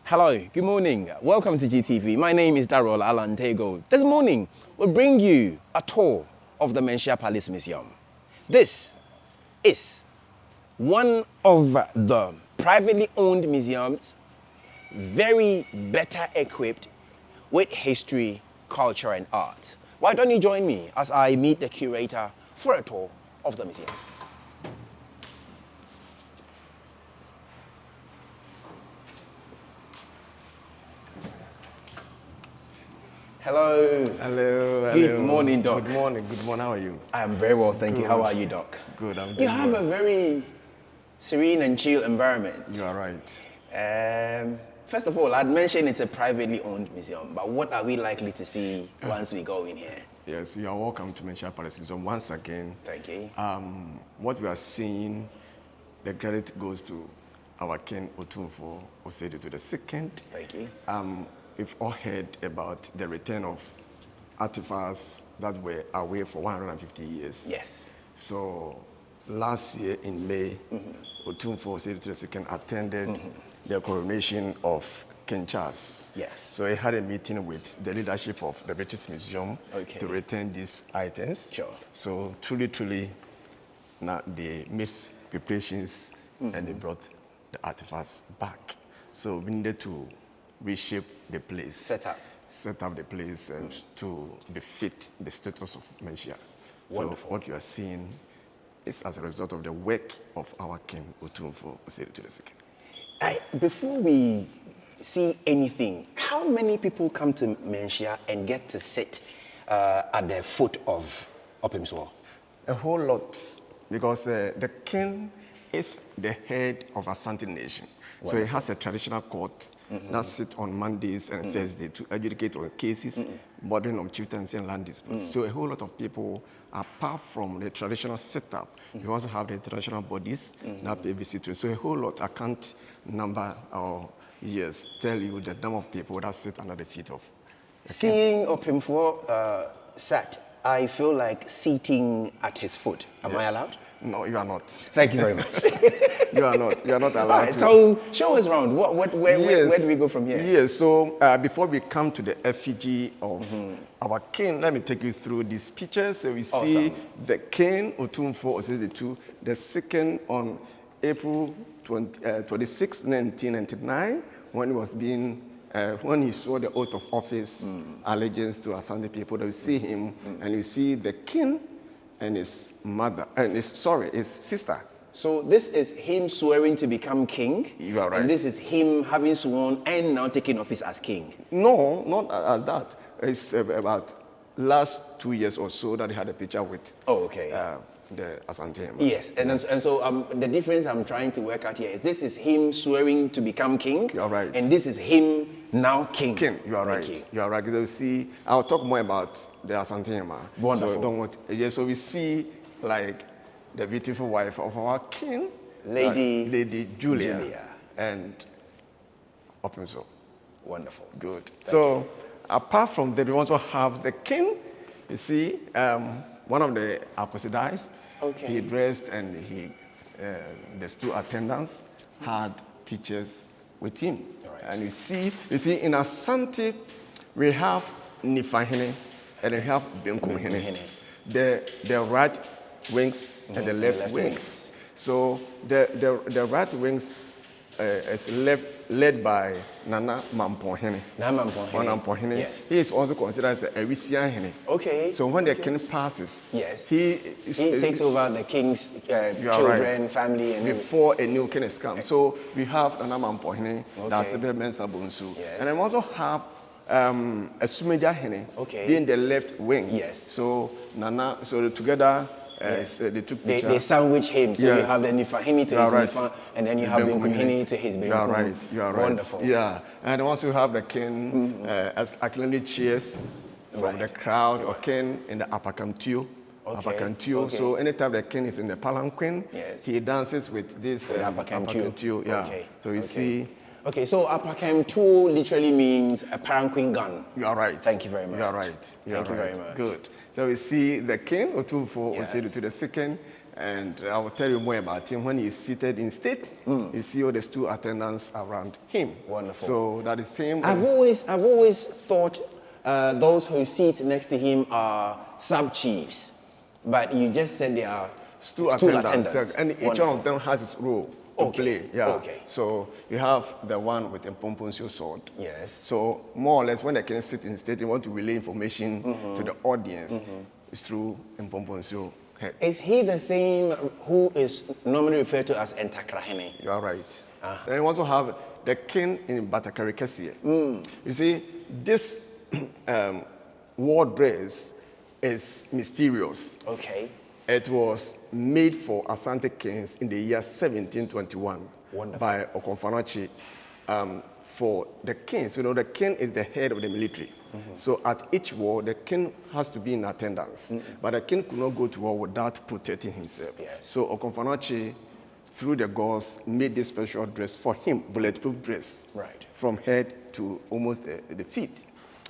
Hello, good morning. Welcome to GTV. My name is Darrell Alantego. This morning, we'll bring you a tour of the Manhyia Palace Museum. This is one of the privately owned museums, very better equipped with history, culture, and art. Why don't you join me as I meet the curator for a tour of the museum? Hello. Hello. Good morning, Doc. Good morning. Good morning. How are you? I am very well, thank you. How are you, Doc? Good. I'm You have a very serene and chill environment. You are right. First of all, I'd mentioned it's a privately owned museum, but what are we likely to see once we go in here? Yes, you are welcome to Manhyia Palace Museum once again. Thank you. What we are seeing, the credit goes to our King Otumfuo Osei the second. Thank you. We've all heard about the return of artifacts that were away for 150 years. Yes. So last year in May, Otumfuo Osei the second attended the coronation of King Charles. Yes. So he had a meeting with the leadership of the British Museum to return these items. Sure. So truly, now they made preparations and they brought the artifacts back. So we needed to reshape the place. Set up the place and to befit the status of Manhyia. So what you are seeing is as a result of the work of our King Otumfuo Osei II. Before we see anything, how many people come to Manhyia and get to sit at the foot of Opimswo? A whole lot, because the king is the head of Asante nation. Wonderful. So he has a traditional court that sits on Mondays and Thursdays to adjudicate on cases bordering on chieftaincy and land disputes. So a whole lot of people, apart from the traditional setup, you also have the international bodies that pay visit to. So a whole lot, I can't number or tell you the number of people that sit under the feet of the Seeing Opimswo sat, I feel like seating at his foot. Am I allowed? No, you are not. Thank you very much. You are not. You are not allowed to. So show us around. Where do we go from here? Yes. So before we come to the effigy of our king, let me take you through these pictures. So we see the king Otumfuo Osei II, the second on April 26, 1999, when he was being when he swore the oath of office, allegiance to Asante people. That we see him, and you see the king and his mother, and his sister. So this is him swearing to become king? You are right. And this is him having sworn and now taking office as king? No, not at that. It's about last 2 years or so that he had a picture with the Asante. Yes, and so the difference I'm trying to work out here is this is him swearing to become king. You are right. And this is him now king. King, you are right. You are right. You see, I'll talk more about the Asante. Wonderful. So don't want. So we see like the beautiful wife of our king, Lady Julia. And Opimswo. Wonderful. Good. So apart from that, we also have the king. You see, one of the Akosidies. He dressed and the two attendants had pictures with him. Right. And you see in Asante, we have Nifahene and we have Benkumhene. The right wings and the left wings. So the right wings is led by Nana Mampohene. Nana Mampohene. Yes. He is also considered as a Wisiahene. Okay. So when the king passes, he takes over the king's children, family, and before a new king has come. So we have Nana Mampohene, that's the Mensa Bonsu. And I also have a Sumeja Hene being the left wing. Yes. So Nana, so together. They took picture. They sandwich him, so you have the Nifahini to his Nifa, and then you have Benkumhene to his Benkum. You are right. You are right. Wonderful. Yeah, and once you have the king as acclaimed cheers from the crowd, or king in the Apakamtio. So anytime the king is in the palanquin, he dances with this Apakamtio. Yeah. So you see. Okay, so Apakamtio literally means a palanquin gun. You are right. Thank you very much. You are right. Thank you very much. Good. So we see the king Otumfuo Osei II, And I will tell you more about him. When he's seated in state, you see all the stool attendants around him. Wonderful. So that is him. I've always thought those who sit next to him are sub-chiefs, but you just said they are stool attendants. And each one of them has its role to play. Yeah. Okay. So you have the one with the Mpomponsio sword. Yes. So more or less, when they can sit in state, they want to relay information to the audience. It's through Mpomponsio head. Is he the same who is normally referred to as Entakrahene? You are right. Then you also have the king in Batakari Kesie. You see, this war dress is mysterious. Okay. It was made for Asante kings in the year 1721 by Okonfanochi for the kings. You know, the king is the head of the military. So at each war, the king has to be in attendance. But the king could not go to war without protecting himself. Yes. So Okonfanochi, through the gods, made this special dress for him, bulletproof dress, right, from head to almost the feet.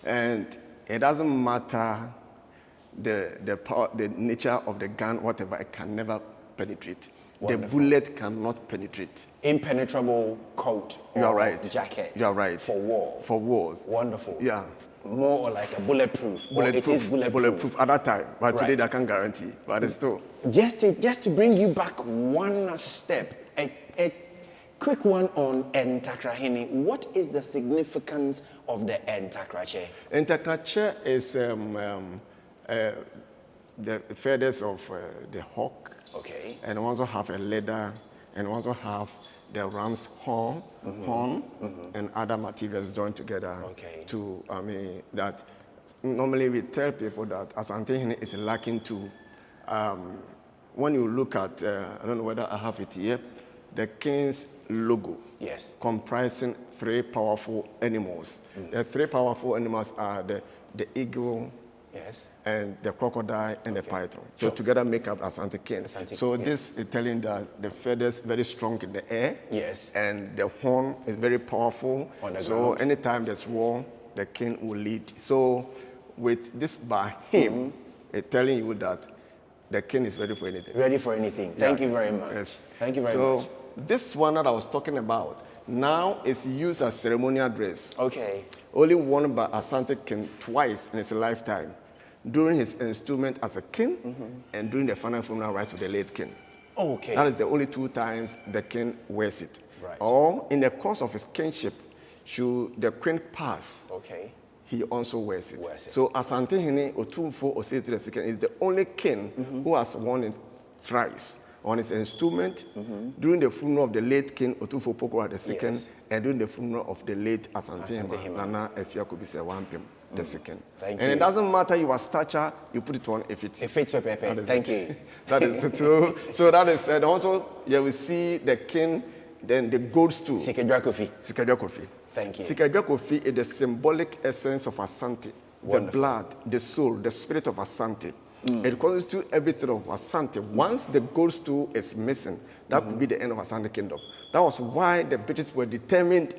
And it doesn't matter the power, the nature of the gun, whatever, it can never penetrate. Wonderful. The bullet cannot penetrate. Impenetrable coat or you are right. Jacket. You are right. For war. For wars. Wonderful. Yeah. More like a bulletproof. Bulletproof. It is bulletproof at that time, but right. today I can't guarantee. But it's still. Just to bring you back one step, a quick one on Entakrahene. What is the significance of the Entakrache? Entakrache is the feathers of the hawk. Okay. And we also have a leather, and we also have the ram's horn, and other materials joined together. Okay. To, that normally we tell people that Asante is lacking to, when you look at, I don't know whether I have it here, the king's logo. Yes. Comprising 3 powerful animals. The 3 powerful animals are the eagle, yes, and the crocodile and the python. So together make up Asante king. So this is telling that the feathers very strong in the air. Yes. And the horn is very powerful. So anytime there's war, the king will lead. So with this by him, it's telling you that the king is ready for anything. Ready for anything. Thank you very much. Yes. Thank you very much. So this one that I was talking about now is used as ceremonial dress. Okay. Only worn by Asante king twice in his lifetime. During his installment as a king and during the final funeral rites of the late king. Okay. That is the only 2 times the king wears it. Right. Or in the course of his kingship, should the queen pass, okay, he also wears it. So Asante Hene Otumfo Osei II is the only king who has worn it thrice. On his installment, during the funeral of the late king Otumfo Pokora II, and during the funeral of the late Asante Nana Efiakobise Wampim II. Thank you. And it doesn't matter your stature, you put it on if it fits. Thank you. That is it. So that is said. Also, you will see the king, then the gold stool. Sikadwa Kofi. Sikadwa Kofi. Thank you. Sikadwa Kofi is the symbolic essence of Asante. Wonderful. The blood, the soul, the spirit of Asante. It constitutes everything of Asante. Once the gold stool is missing, that could be the end of Asante kingdom. That was why the British were determined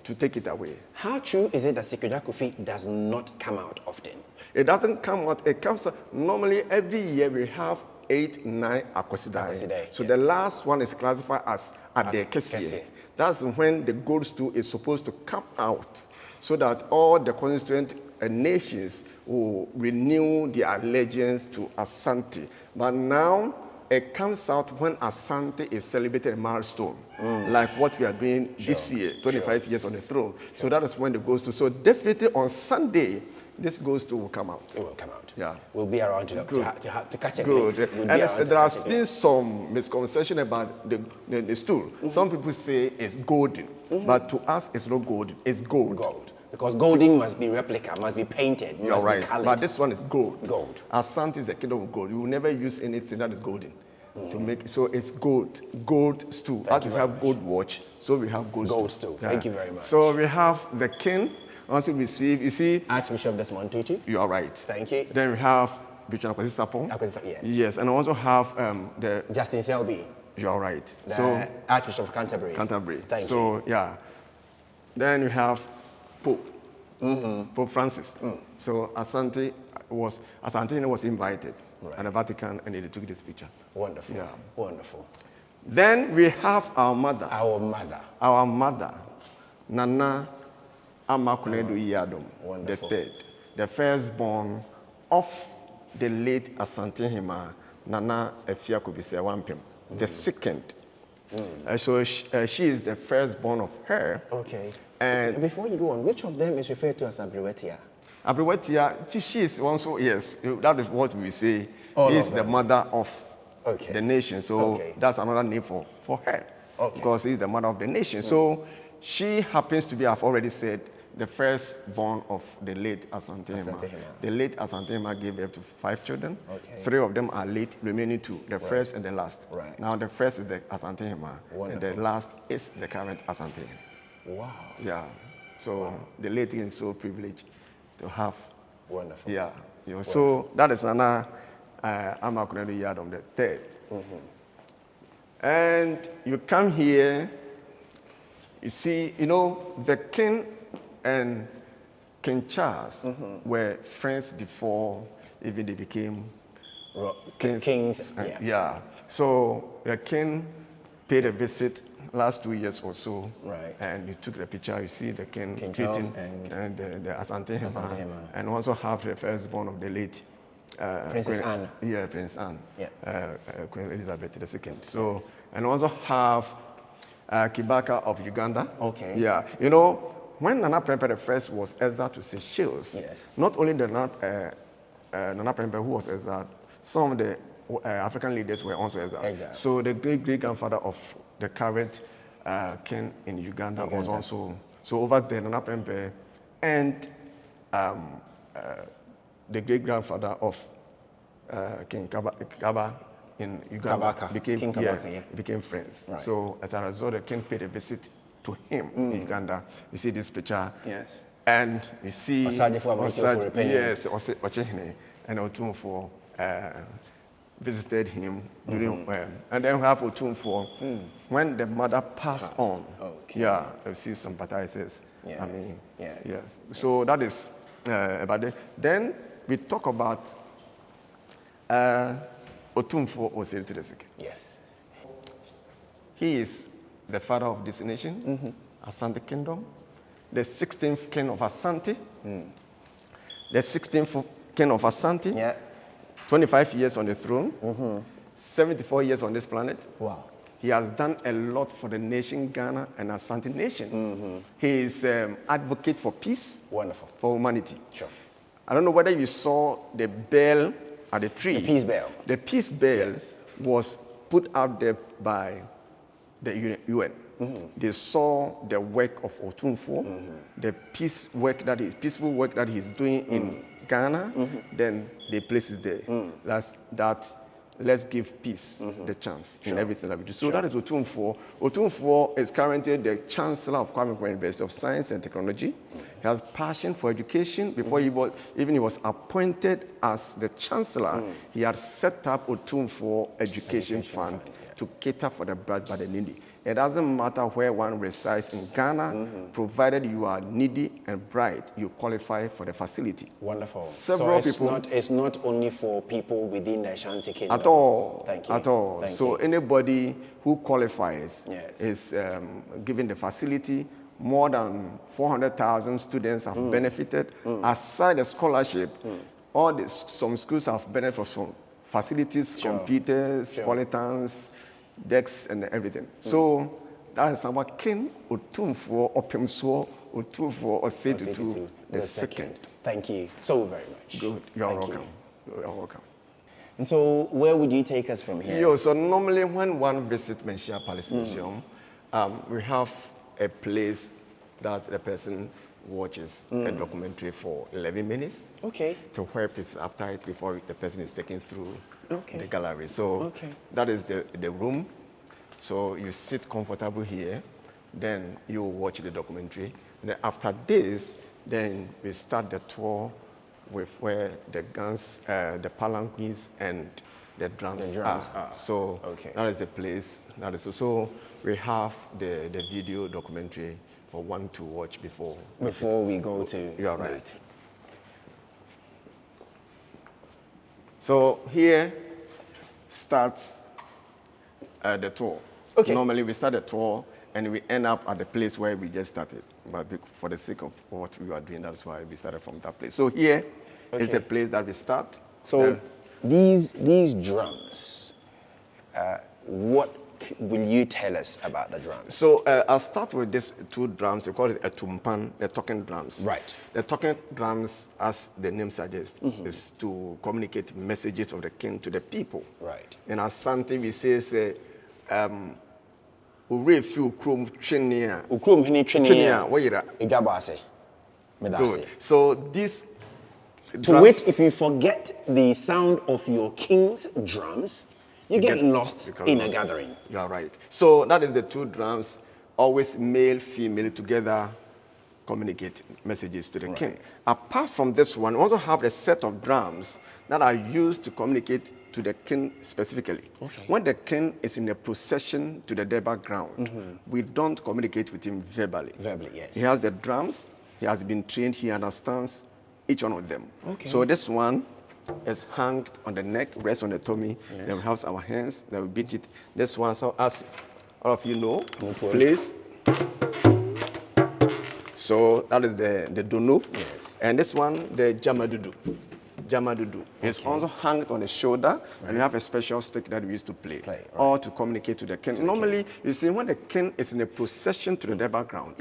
to take it away. How true is it that Sikadwa Kofi does not come out often? It doesn't come out. It comes out. Normally, every year we have 8, 9 Akwesidae. So the last one is classified as Adekesi. That's when the gold stool is supposed to come out so that all the constituent nations will renew their allegiance to Asante. But now it comes out when Asante is celebrated a milestone, like what we are doing this year, 25 years on the throne. So that is when the gold stool. So definitely on Sunday, this gold stool will come out. It will come out. Yeah. We'll be around to catch a Good. glimpse. And there has been some misconception about the stool. Some people say it's golden, but to us it's not golden. It's gold. Gold. Because golding must be replica, must be painted, You're right. Be colored. But this one is gold. Gold. Asante is the kingdom of gold. You will never use anything that is golden to make it. So it's gold. Gold stool. As we have gold watch, so we have gold stool. Thank you very much. So we have the king. Once you receive, you see, Archbishop Desmond Tutu. You are right. Thank you. Then we have Bishop Akwesi Sapon. Yes. Yes, and I also have the Justin Selby. You are right. So Archbishop of Canterbury. Thank you. So yeah. Then we have Pope Francis. So Asante was invited at the Vatican, and they took this picture. Wonderful. Yeah. Wonderful. Then we have our mother. Our mother. Our mother, Nana Amakunedu Iyadom, the Wonderful. third, the firstborn of the late Asante Hima, Nana Efiakubise Wampim, the second. So she is the firstborn of her. Okay. And before you go on, which of them is referred to as Abriwetia? Abriwetia, she is also, yes, that is what we say. All He of is them. the mother of Okay. the nation. So Okay. that's another name for her. Okay. Because he's the mother of the nation. So she happens to be, I've already said, the firstborn of the late Asante Hima. Asante Hima. The late Asante Hima gave birth to 5 children. Okay. 3 of them are late, remaining 2, the first and the last. Right. Now the first is the Asante Hima, and the Wonderful. last is the current Asante Hima. Wow. Yeah. So the late is so privileged to have. Wonderful. Yeah. You know, so that is Nana Amakunedu Iyadom the third. And you come here, you see, you know, the king and King Charles were friends before even they became kings. Yeah. Yeah. So the king paid a visit last 2 years or so. Right. And you took the picture, you see the king Charles greeting and the Asante Hima, Asante Hima. and also have the firstborn of the late Princess Queen, Anne. Yeah, Prince Anne. Yeah. Queen Elizabeth II. So, and also have Kibaka of Uganda. Okay. Yeah. You know, when Nana Prempeh I was exiled to Seychelles, Yes. not only the Nana Prempeh who was exiled, some of the African leaders were also exiled. So the great-great-grandfather of the current king in Uganda was also, so over there, Nana Prempeh and the great-grandfather of King Kaba in Uganda Kabaka, became friends. Right. So as a result, the king paid a visit to him in Uganda. You see this picture. Yes. And you see yes, Ochehene and Otumfuo visited him during and then we have Otumfuo when the mother passed on. Okay. Yeah, you see sympathizers. Yes. I mean, Yes. yes. So that is about it. Then we talk about Otumfuo Osei II. Yes. He is the father of this nation, Asante Kingdom, the 16th king of Asante, the 16th king of Asante, Yeah. 25 years on the throne, 74 years on this planet. Wow. He has done a lot for the nation Ghana and Asante nation. He is advocate for peace, Wonderful. for humanity. Sure. I don't know whether you saw the bell at the tree. The peace bell. The peace bell was put out there by the UN. They saw the work of Otumfuo, the peaceful work that he's doing in Ghana, then they place it there. Let's give peace the chance in everything that we do. So that is Otumfuo. Otumfuo is currently the Chancellor of Kwame Nkrumah University of Science and Technology. He has passion for education. Before he was appointed as the Chancellor, he had set up Otumfuo Education Fund to cater for the bright by the needy. It doesn't matter where one resides in Ghana, provided you are needy and bright, you qualify for the facility. Wonderful. Several so people. It's not only for people within the Ashanti Kingdom. At all. Thank you. At all. Thank so you. anybody who qualifies Yes. is given the facility. More than 400,000 students have benefited. Aside the scholarship, some schools have benefited from facilities, computers, polytons, decks, and everything. So that is our King Otumfuo Opemsuo Otumfuo Osei II the second. Thank you so very much. Good. You're Thank welcome. You're welcome. And so, where would you take us from here? So normally when one visits Manhyia Palace Museum, we have a place that the person watches a documentary for 11 minutes to whet its appetite before the person is taken through the gallery. So that is the room. So you sit comfortable here, then you watch the documentary. And then after this, then we start the tour with where the guns, the palanquins, and the drums are. So that is the place. That is so we have the video documentary for one to watch before we go to. You are right. So here starts the tour. Okay. Normally we start the tour and we end up at the place where we just started. But for the sake of what we are doing, that's why we started from that place. So here is the place that we start. So these drums, what will you tell us about the drums? So I'll start with these two drums. We call it a tumpan, the talking drums. Right. The talking drums, as the name suggests, is to communicate messages of the king to the people. Right. In Asante, we say, "Ure fi ukrom twenia." Ukrom hini Twenia, what you Igabase. Good. So this To drums, which, if you forget the sound of your king's drums, you get lost in a gathering. You are right. So that is the two drums, always male, female together, communicate messages to the king. Apart from this one, we also have a set of drums that are used to communicate to the king specifically. Okay. When the king is in a procession to the Deba ground, we don't communicate with him verbally. Verbally, yes. He has the drums, he has been trained, he understands each one of them. Okay. So this one is hanged on the neck, rests on the tummy, then we have our hands, then we beat it. This one, so as all of you know, plays. So that is the dono. Yes. And this one, the jamadudu. Jamadudu. It's also hanged on the shoulder, and we have a special stick that we used to play. Or to communicate to the king. Normally, you see, when the king is in a procession to the background,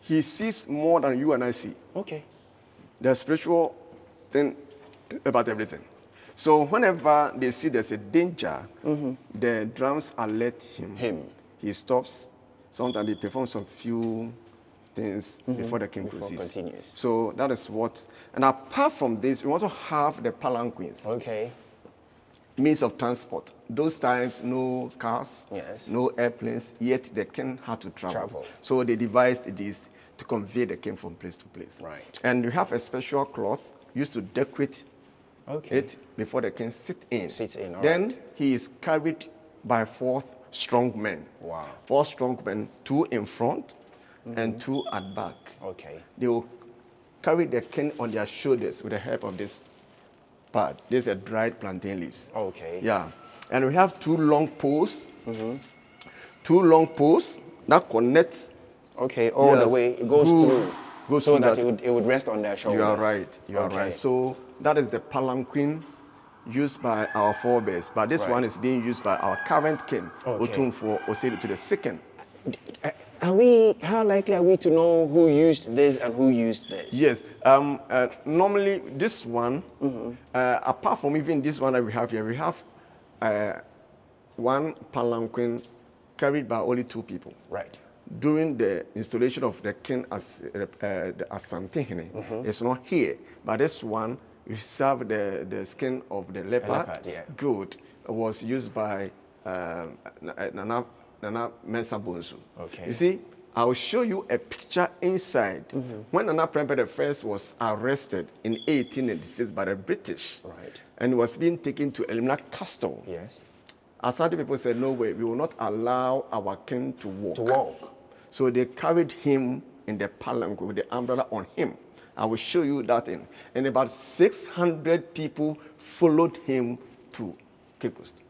he sees more than you and I see. Okay. The spiritual thing about everything. So whenever they see there's a danger, the drums alert him. He stops. Sometimes he performs some few things before the king proceeds. Continues. So that is what. And apart from this, we also have the palanquins. Okay. Means of transport. Those times, no cars, no airplanes, yet the king had to travel. So they devised this to convey the king from place to place. Right. And we have a special cloth used to decorate it before the king sits in. Then he is carried by 4 strong men. Wow. 4 strong men, 2 in front and 2 at back. Okay. They will carry the king on their shoulders with the help of this pad. These are dried plantain leaves. Okay. Yeah. And we have 2 long poles. 2 long poles that connect. Okay, all the way. It goes through. So that it would rest on their shoulder. You are right. You are right. So that is the palanquin used by our forebears. But this one is being used by our current king, Otumfo Osei to the second. How likely are we to know who used this and who used this? Yes. Normally, this one, apart from even this one that we have here, we have one palanquin carried by only 2 people. Right. During the installation of the king as the Asante, it's not here. But this one, we serve the skin of the leopard. Good. Was used by Nana Mensa Bonsu. Okay. You see, I will show you a picture inside. When Nana Prempeh I was arrested in 1886 by the British, and was being taken to Elimina Castle. Yes. Asante people said, no way, we will not allow our king to walk. So they carried him in the palanquin with the umbrella on him. I will show you that in. And about 600 people followed him to Cape Coast.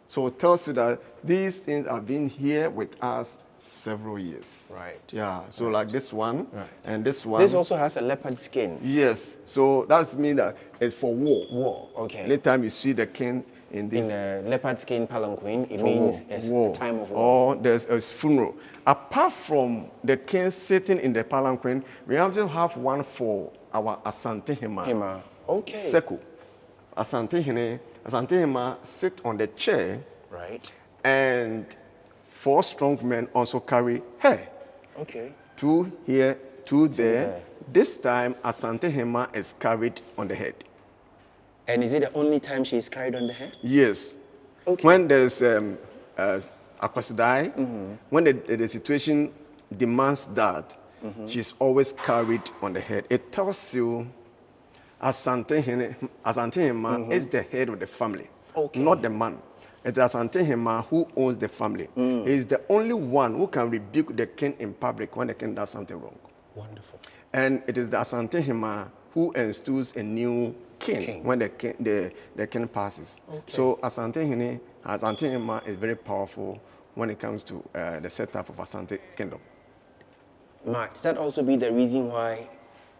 So it tells you that these things have been here with us several years. Right. Yeah. So like this one and this one. This also has a leopard skin. Yes. So that means that it's for war. War. Okay. Anytime you see the king in this. In a leopard skin palanquin, it means it's a time of war. Or there's a funeral. Apart from the king sitting in the palanquin, we also have one for our Asante Hima. Okay. Seku. Asante Hima sit on the chair. Right. And 4 strong men also carry her. Okay. 2 here, 2 there. This time, Asante Hima is carried on the head. And is it the only time she is carried on the head? Yes. Okay. When there's Akwasidai, when the situation demands that, she's always carried on the head. It tells you Asante Hima is the head of the family, not the man. It's Asante Hima who owns the family. He's the only one who can rebuke the king in public when the king does something wrong. Wonderful. And it is the Asante Hima who instills a new king. When the king passes. Okay. So Asante Hima is very powerful when it comes to the setup of Asante Kingdom. Might that also be the reason why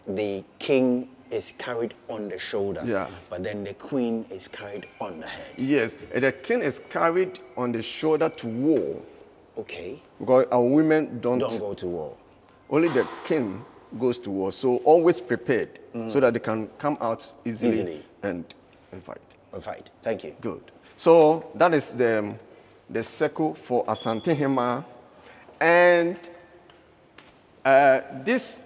the king is carried on the shoulder, Yeah. but then the queen is carried on the head? Yes, the king is carried on the shoulder to war. Okay. Because our women don't go to war. Only the king goes to war. So always prepared so that they can come out easily. and fight. And fight. Thank you. Good. So that is the circle for Asante Hima. And this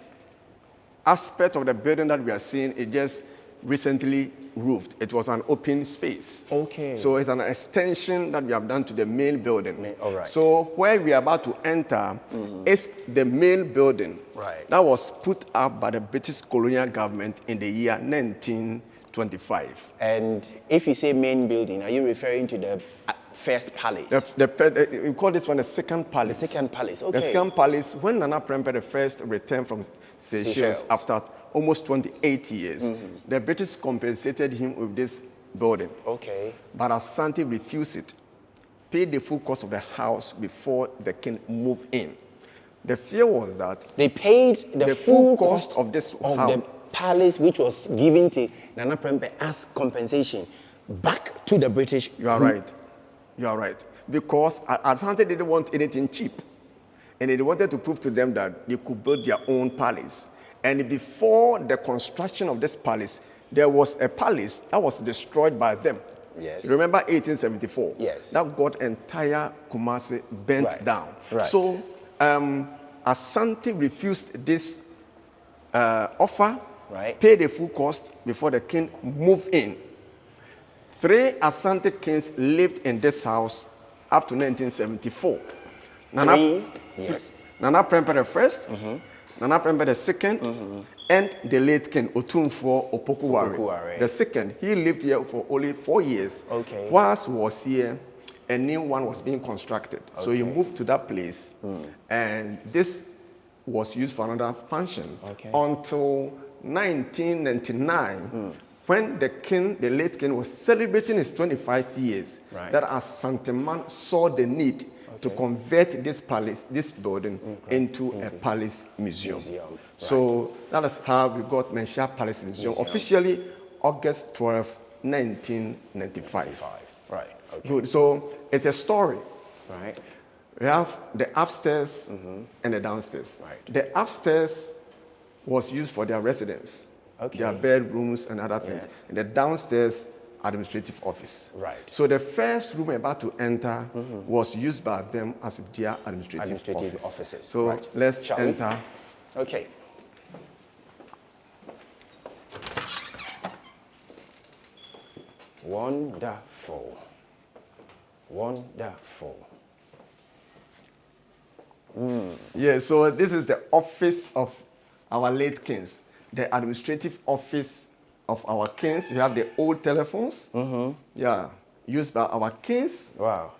aspect of the building that we are seeing, it just recently roofed. It was an open space. Okay. So it's an extension that we have done to the main building. All right. So where we are about to enter is the main building. Right. That was put up by the British colonial government in the year 1925. And if you say main building, are you referring to the first palace? We call this one the second palace. The second palace, okay. The second palace, when Nana Prempeh the first returned from Seychelles after almost 28 years, the British compensated him with this building. Okay. But Asante refused it, paid the full cost of the house before the king moved in. The fear was that they paid the full cost of this of house. the palace, which was given to Nana Prempeh as compensation, back to the British. You are right. You are right. Because Asante didn't want anything cheap. And they wanted to prove to them that they could build their own palace. And before the construction of this palace, there was a palace that was destroyed by them. Yes. You remember 1874? Yes. That got entire Kumasi burnt down. Right. So Asante refused this offer, paid the full cost before the king moved in. 3 Asante kings lived in this house up to 1974. Yes. Nana Prempeh the first, Nana Prempeh the second, and the late king Otumfuo Opokuwari. The second, he lived here for only 4 years. Okay. Whilst he was here, a new one was being constructed. Okay. So he moved to that place, and this was used for another function until 1999. When the late king, was celebrating his 25 years, that Asante man saw the need to convert this palace, this building, into a palace museum. So that is how we got Manhyia Palace Museum, officially August 12, 1995. Right. Okay. Good. So it's a story. Right. We have the upstairs and the downstairs. Right. The upstairs was used for their residence. Their bedrooms and other things. Yes. And the downstairs administrative office. Right. So the first room we're about to enter was used by them as their administrative offices. So let's enter. Okay. Wonderful. Wonderful. Yeah, so this is the office of our late kings. The administrative office of our kings. You have the old telephones. Yeah, used by our kings. Wow.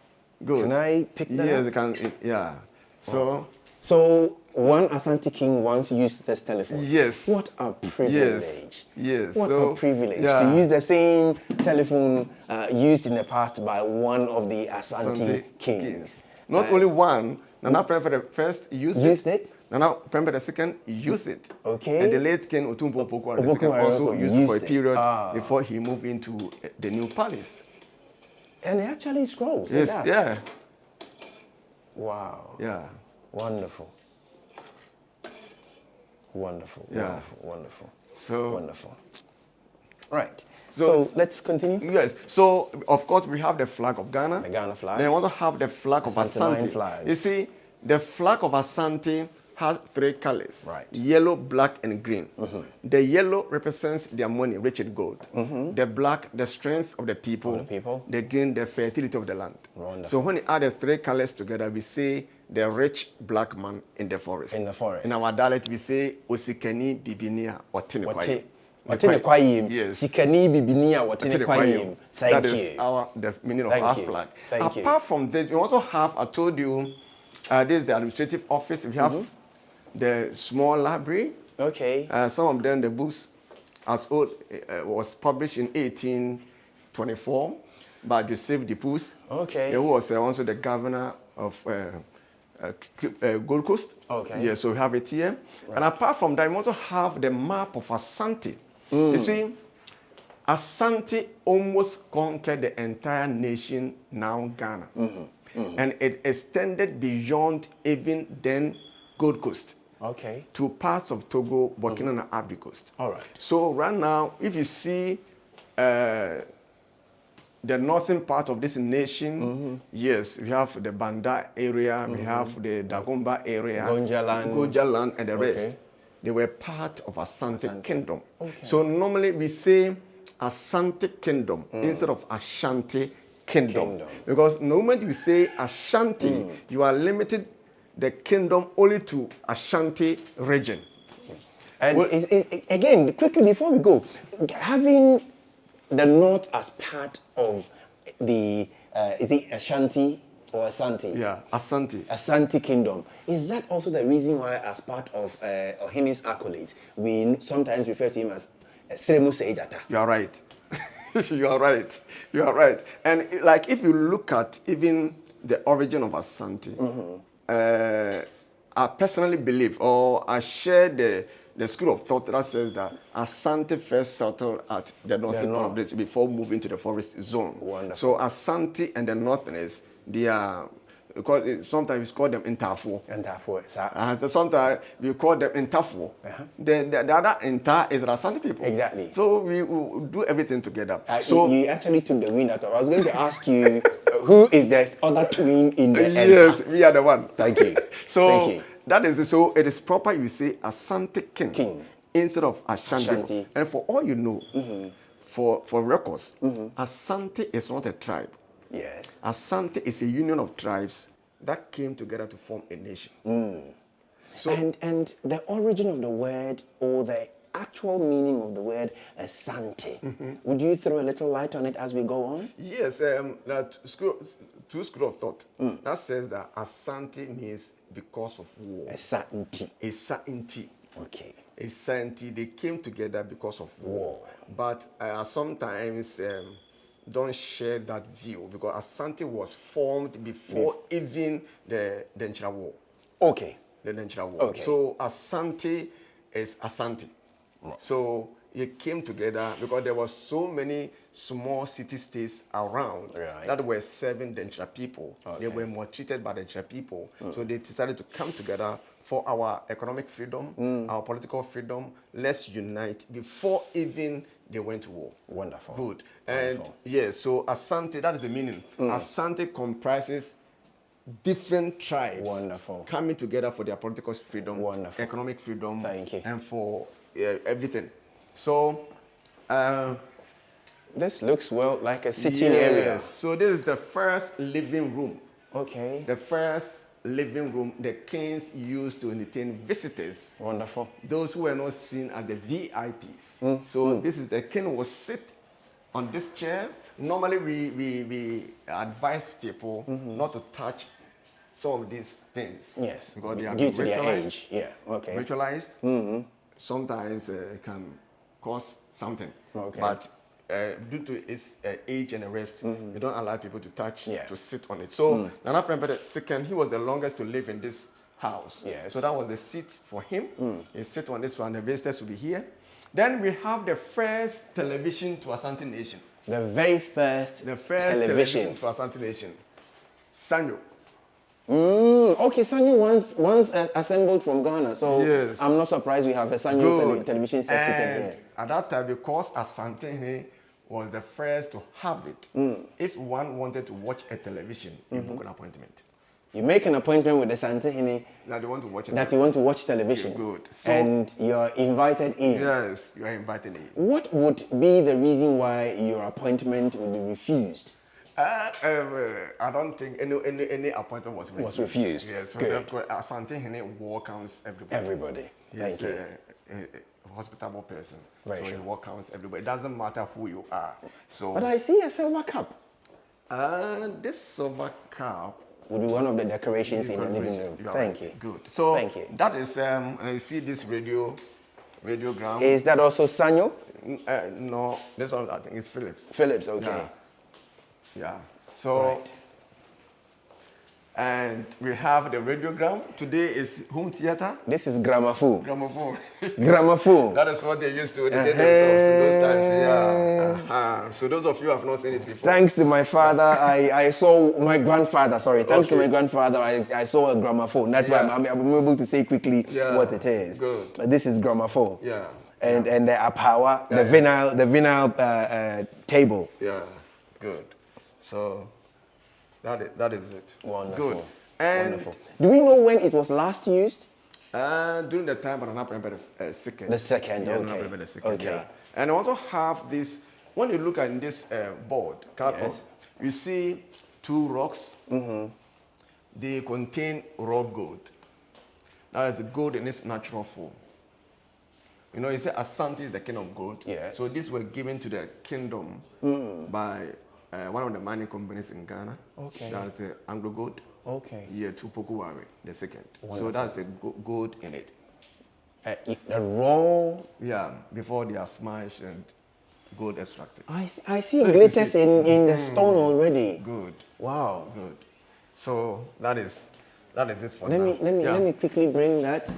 Good. Can I pick that Yes, up? you can. Yeah. So one Asante king once used this telephone. Yes. What a privilege. Yes. What a privilege to use the same telephone used in the past by one of the Asante kings. Not only one. Nana Prempeh the first used it. Nana Prempeh the second used it. Okay. And the late king Otumfuo Opokuwari the second also used it for a period before he moved into the new palace. And it actually scrolls. Yes. Yeah. Wow. Yeah. Wonderful. Wonderful. Yeah. Wonderful. Wonderful. So wonderful. Right. So let's continue. Yes. So of course we have the flag of Ghana. The Ghana flag. Then we also have the flag of Asante. Flag. You see, the flag of Asante has 3 colors. Right. Yellow, black, and green. The yellow represents their money, rich in gold. The black, the strength of the people. The green, the fertility of the land. Wonderful. So when you add the 3 colors together, we say the rich black man in the forest. In the forest. In our dialect, we say Osikani Bibinia Otinekwaye. Yes. Sikani bibinia watine kwayim. That is the meaning of our flag. Apart from this, we also have, I told you, this is the administrative office. We have the small library. Okay. Some of them, the books as old, was published in 1824 by Joseph Dupus. Okay. He was also the governor of Gold Coast. Okay. Yeah, so we have it here. Right. And apart from that, we also have the map of Asante. You see, Asante almost conquered the entire nation, now Ghana. And it extended beyond even then Gold Coast. Okay. To parts of Togo, Burkina, and Ivory Coast. All right. So right now, if you see the northern part of this nation, yes, we have the Banda area, we have the Dagomba area, Gonja land, and the rest. They were part of Asante Kingdom. Okay. So normally we say Asante Kingdom instead of Ashanti Kingdom. Because the moment you say Ashanti, you are limited the kingdom only to Ashanti region. And well, again, quickly before we go, having the north as part of the, is it Ashanti or Asante? Yeah, Asante. Asante Kingdom. Is that also the reason why, as part of Ohini's accolades, we sometimes refer to him as Ceremonial? You are right. You are right. You are right. And like if you look at even the origin of Asante, I personally believe, or I share the school of thought that says that Asante first settled at the northern part of it before moving to the forest zone. Wonderful. So Asante and the northerners, they are, sometimes we call them Intafo. So sometimes we call them Intafo. The other Inta is the Asante people. Exactly. So we will do everything together. So you actually took the wind out of. I was going to ask you, who is the other twin in the Yes, we are the one. Thank you. So thank you. That is so. It is proper you say Asante King instead of Ashanti. And for all you know, for records, Asante is not a tribe. Yes. Asante is a union of tribes that came together to form a nation. So, and the origin of the word, or the actual meaning of the word Asante, would you throw a little light on it as we go on? Yes, that two school of thought that says that Asante means because of war. Asante. Asante. Okay. Asante, they came together because of war. But sometimes don't share that view, because Asante was formed before even the Nchira War. Okay. The Nchira War. Okay. So Asante is Asante. Right. So it came together because there were so many small city-states around that were serving the Nchira people. They were more treated by the Nchira people. So they decided to come together for our economic freedom, our political freedom. Let's unite before even they went to war. Wonderful. Good. And yes, so Asante, that is the meaning. Asante comprises different tribes coming together for their political freedom, economic freedom, and for everything. So this looks well like a sitting area. So this is the first living room. Okay. The first living room the kings used to entertain visitors. Wonderful. Those who were not seen as the VIPs. So this is the king will sit on this chair. Normally we advise people not to touch some of these things. Yes. Because they are due to their ritualized. age. Yeah. Okay. Ritualized. Sometimes it can cause something. Okay. But due to its age and the rest, we don't allow people to touch, to sit on it. So Nana Prempeh II, he was the longest to live in this house. Yes. So that was the seat for him. He sit on this one, the visitors will be here. Then we have the first television to Asante Nation. The very first television to Asante Nation. Sanyo. Okay, Sanyo once assembled from Ghana, so yes. I'm not surprised we have a Sanyo television set sitting here. At that time, because Asante was the first to have it, if one wanted to watch a television, you book an appointment. You make an appointment with the Asante that you want to watch you want to watch television. Good. So, and you're invited in. Yes, you are invited in. What would be the reason why your appointment would be refused? I don't think any appointment was refused. Yes, Asante welcomes everybody. Yes, thank you. A hospitable person. Right, so he welcomes everybody. It doesn't matter who you are. So. But I see a silver cup. This silver cup would be one of the decorations in the living room. Thank you. Good. So thank you. That is, you see this radio radiogram. Is that also Sanyo? No, this one I think is Philips. Philips, okay. Yeah. So, Right. and we have the radiogram. Today is home theater. This is gramophone. Gramophone. Gramophone. That is what they used to entertain themselves in those times. Yeah. So those of you who have not seen it before. Thanks to my father, I saw my grandfather. Sorry, thanks to my grandfather, I saw a gramophone. That's why I'm able to say quickly what it is. Good. But this is gramophone. Yeah. And the apawa, the vinyl table. Yeah. Good. So that is it. Wonderful. Good. And wonderful. Do we know when it was last used? During the time, but I'm not remember the second. The second, yeah, okay. I'm not remember the second. Okay. Yeah. And I also have this. When you look at this board, cardboard, you see two rocks. They contain raw gold. That is gold in its natural form. You know, you say Asante is the king of gold. Yes. So these were given to the kingdom by one of the mining companies in Ghana. Okay. That's Anglo Gold. Okay. Yeah, to Pokuwari, the second. Wonderful. So that's the gold in it. The raw. Yeah, before they are smashed and gold extracted. I see glitters in the stone already. Good. Wow. Good. So that is it for Let now. Let me quickly bring that.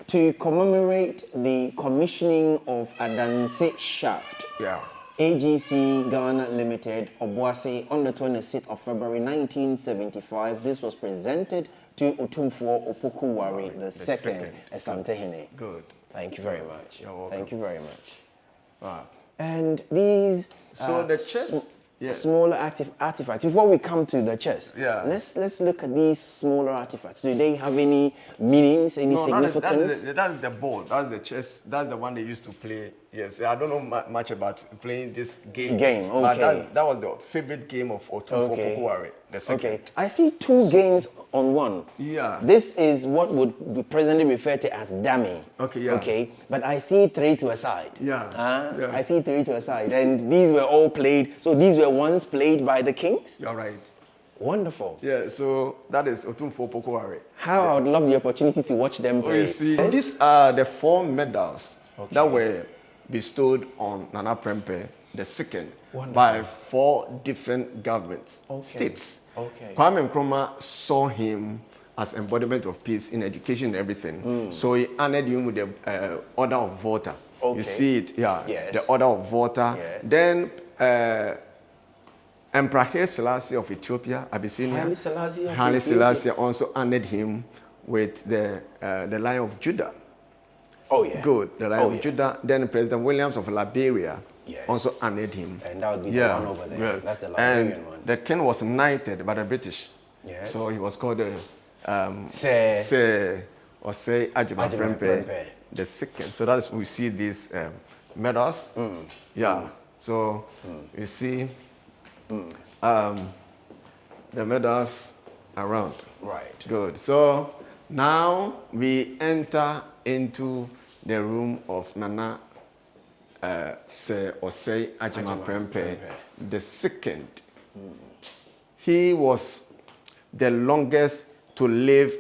To commemorate the commissioning of Adanse Shaft, AGC Ghana Limited, Obuasi, on the 26th of February 1975, this was presented to Otumfuo Opokuwari II, Asante Hene. Good. Thank you very much. You're welcome. Thank you very much. Wow. And these so the chest, smaller artifacts. Before we come to the chest, let's look at these smaller artifacts. Do they have any meanings, any significance? That is the ball. That's the chest. That's the one they used to play. Yes, I don't know much about playing this game. Okay. But that was the favorite game of Otumfuo Opokuwari, the second. Okay. I see two games on one. Yeah. This is what would be presently referred to as dummy. Okay, yeah. Okay. But I see three to a side. Yeah. I see three to a side. And these were all played. So these were once played by the kings? You're right. Wonderful. Yeah, so that is Otumfuo Opokuwari. How I would love the opportunity to watch them play. You see, these are the 4 medals that were bestowed on Nana Prempeh II by 4 different governments, states. Kwame Nkrumah saw him as embodiment of peace in education and everything. So he honored him with the Order of Volta. You see it, the Order of Volta. Then Emperor Haile Selassie of Ethiopia, Abyssinia, Haile Selassie also honored him with the Lion of Judah. Oh, yeah. Good. The Lion of Judah. Then President Williams of Liberia also honored him. And that would be the one over there. Yes. That's the Liberian one. The king was knighted by the British. Yes. So he was called the Sir Ajima Prempeh the second. So that is we see these medals. Yeah. So you see the medals around. Right. Good. So now we enter into the room of Nana Sir Osei Ajima Prempeh the second. He was the longest to live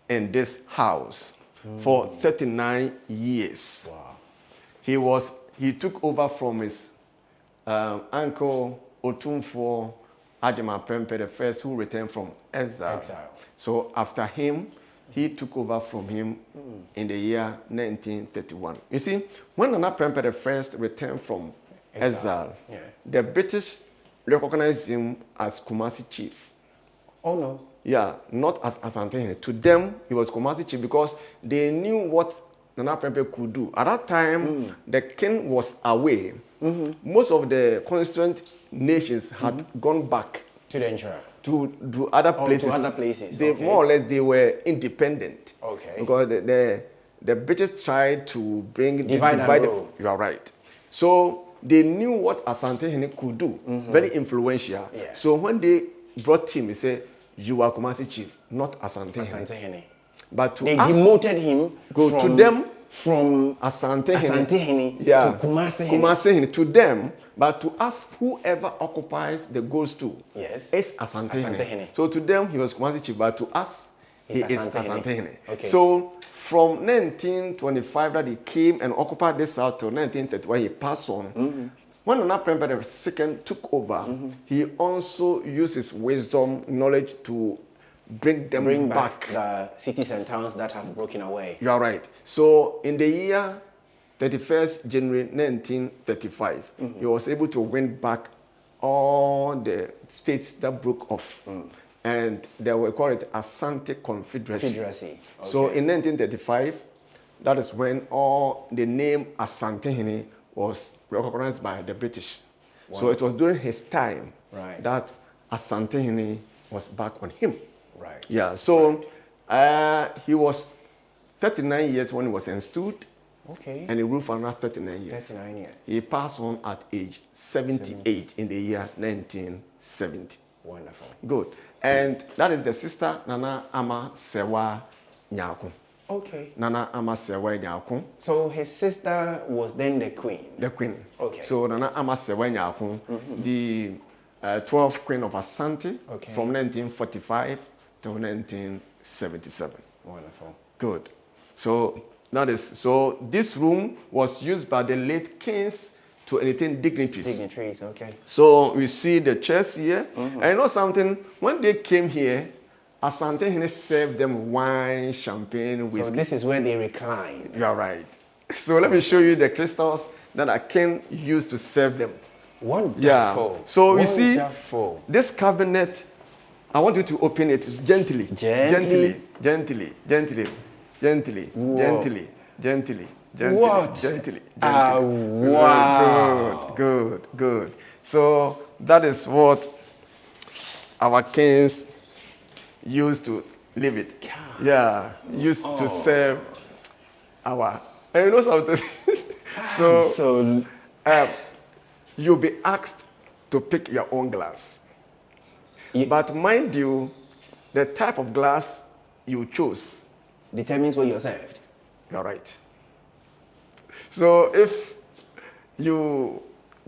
in this house for 39 years. Wow. He took over from his uncle Otumfuo Ajima Prempeh the first, who returned from exile. So after him, he took over from him in the year 1931. You see, when Nana Prempeh the first returned from exile, the British recognized him as Kumasi chief. Oh no. Yeah, not as Asante. To them, he was Kumasi chief because they knew what Nana Prempeh could do. At that time, the king was away. Most of the constituent nations had gone back to the emperor. To other places. To other places. They more or less they were independent. Okay. Because the British tried to bring divide and rule. You are right. So they knew what Asante Hene could do. Very influential. Yes. So when they brought him, he said, "You are Kumasi chief, not Asante Hene." But they demoted him from Asante Hene to Kumasi Hene to them. But to us, whoever occupies the gold stool is Asante Hene. So to them, he was Kumasi chief. But to us, he is Asante. Okay. So from 1925 that he came and occupied this south till 1931, he passed on. When Nana Prempeh II took over, he also used his wisdom, knowledge to bring back the cities and towns that have broken away. You are right. So in the year 31st January 1935, he was able to win back all the states that broke off. And they were called it Asante Confederacy. Okay. So in 1935, that is when all the name Asante was recognized by the British. Wow. So it was during his time that Asante was back on him. Right. Yeah, so he was 39 years when he was installed. Okay. And he ruled for another 39 years. 39 years. He passed on at age 78 in the year 1970. Wonderful. Good. And that is the sister Nana Ama Sewa Nyako. Okay. Nana Ama Sewa Nyako. So his sister was then the queen? The queen. Okay. So Nana Ama Sewa Nyako, the 12th queen of Asante from 1945 to 1977. Wonderful. Good. So this room was used by the late kings to entertain dignitaries. Dignitaries, okay. So we see the chairs here. And you know something? When they came here, Asante served them wine, champagne, whiskey. So this is where they recline. You are right. So let me show you the crystals that a king used to serve them. Wonderful. Yeah. So you see Wonderful. this cabinet. I want you to open it gently. Gently? Gently, gently, gently, Whoa. gently, gently, gently, What? gently, gently. Wow. Good. So that is what our kings used to live it. Yeah, used to serve our. And you know something? So you'll be asked to pick your own glass. But mind you, the type of glass you chose determines what you're served. You're right. So if you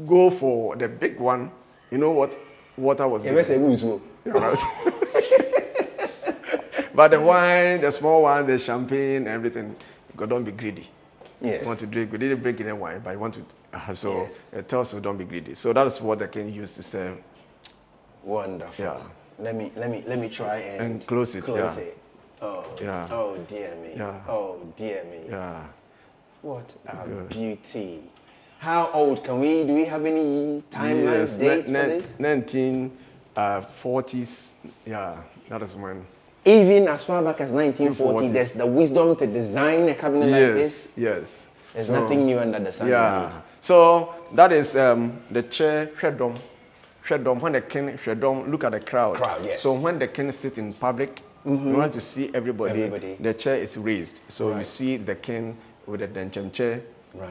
go for the big one, you know what water was given. You're right. But the wine, the small one, the champagne, everything, don't be greedy. Yes. You want to drink, we didn't drink any wine, but you want to, it tells you don't be greedy. So that is what the king used to serve. Wonderful. Yeah. Let me try and close it. Close it. Oh. Yeah. Oh dear me. Yeah. Oh dear me. Yeah. What a beauty. How old do we have any timeline dates for this? 1940s. Yeah, that is when. Even as far back as 1940, there's the wisdom to design a cabinet like this. Yes. There's nothing new under the sun. Yeah. So that is the chair Shedom. When the king Shedom, look at the crowd. Yes. So when the king sits in public, in order to see everybody, the chair is raised. So you see the king with the Denchem chair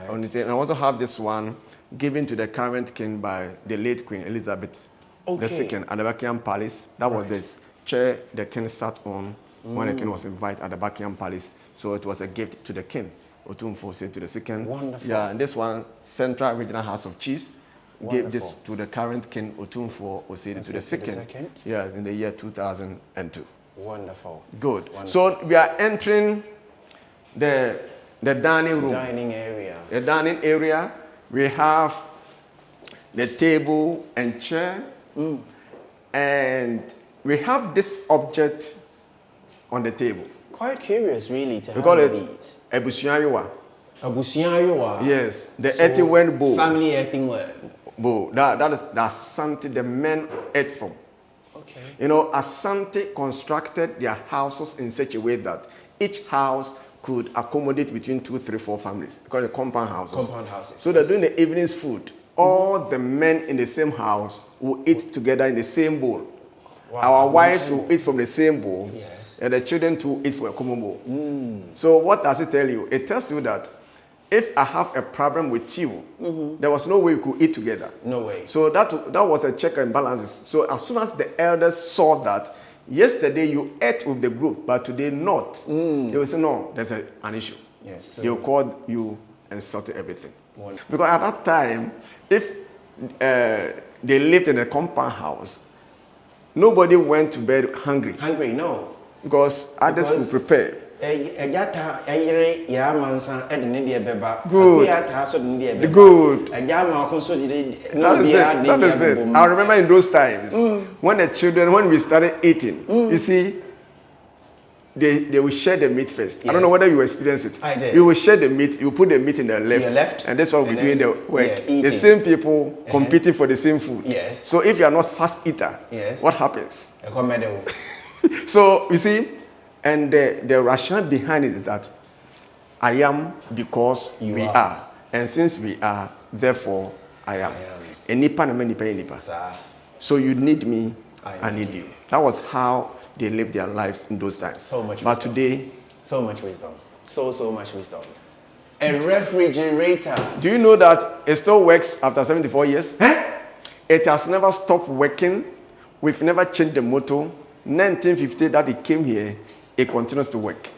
on it. And I also have this one given to the current king by the late Queen Elizabeth II at the Buckingham Palace. That was this chair the king sat on when the king was invited at the Buckingham Palace. So it was a gift to the king. Otumfo said to the second. Wonderful. Yeah, and this one, Central Regional House of Chiefs, gave this to the current king Otumfo Osei to the second. Yes, in the year 2002. Wonderful. Good. Wonderful. So we are entering the dining room. Dining area. The dining area. We have the table and chair. And we have this object on the table. Quite curious, really, to we call it these. Ebusianyowa. Ebusianyowa. Yes, the earthenware bowl. Family earthenware bowl. That is the Asante the men ate from. Okay. You know, Asante constructed their houses in such a way that each house could accommodate between 2, 3, 4 families. Called the compound houses. Compound houses. So that during the evening's food, all the men in the same house will eat together in the same bowl. Wow. Our wives will eat from the same bowl. Yes. And the children too eat from a common bowl. So what does it tell you? It tells you that if I have a problem with you, there was no way we could eat together. No way. So that was a check and balances. So as soon as the elders saw that, yesterday you ate with the group, but today not, they will say, no, there's an issue. Yes. So they will call you and sort everything. Wonderful. Because at that time, if they lived in a compound house, nobody went to bed hungry. Hungry, no. because others will prepare. Good. Good. That is it. I remember in those times when we started eating, you see, they will share the meat first. Yes. I don't know whether you experience it. I did. You will share the meat, you put the meat in the left, and that's what we're doing the work. Yeah, the same people competing for the same food. Yes. So if you are not fast eater, what happens? So you see, and the rationale behind it is that I am because we are. And since we are, therefore I am. So you need me, I need you. That was how they lived their lives in those times. So much but wisdom. Today, so much wisdom. So much wisdom. A refrigerator. Do you know that it still works after 74 years? Huh? It has never stopped working. We've never changed the motto. 1950 that it came here, it continues to work.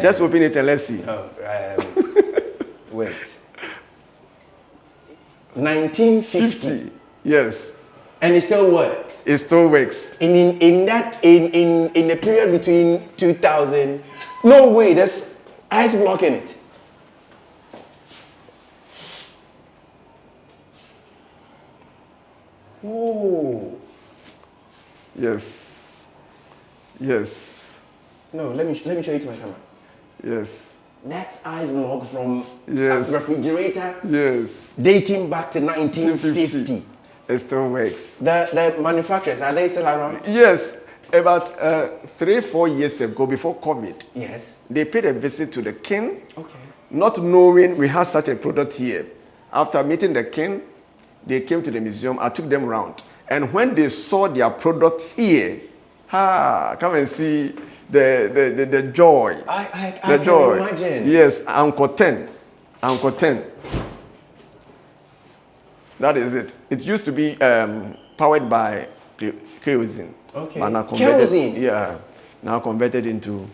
Just open it and let's see. Wait. 1950. Yes. And it still works. It still works. In the period between 2000, no way, there's ice blocking it. Oh. Yes. Yes. No, let me show you to my camera. Yes. That's ice block from a refrigerator. Yes. Dating back to 1950. It still works. The manufacturers, are they still around? Yes. About 3-4 years ago, before COVID, yes, they paid a visit to the king, okay, not knowing we had such a product here. After meeting the king, they came to the museum. I took them around. And when they saw their product here, come and see the joy. I can imagine. Yes, Uncle 10. Uncle 10. That is it. It used to be powered by kerosene. Okay. But now kerosene? Yeah. Now converted into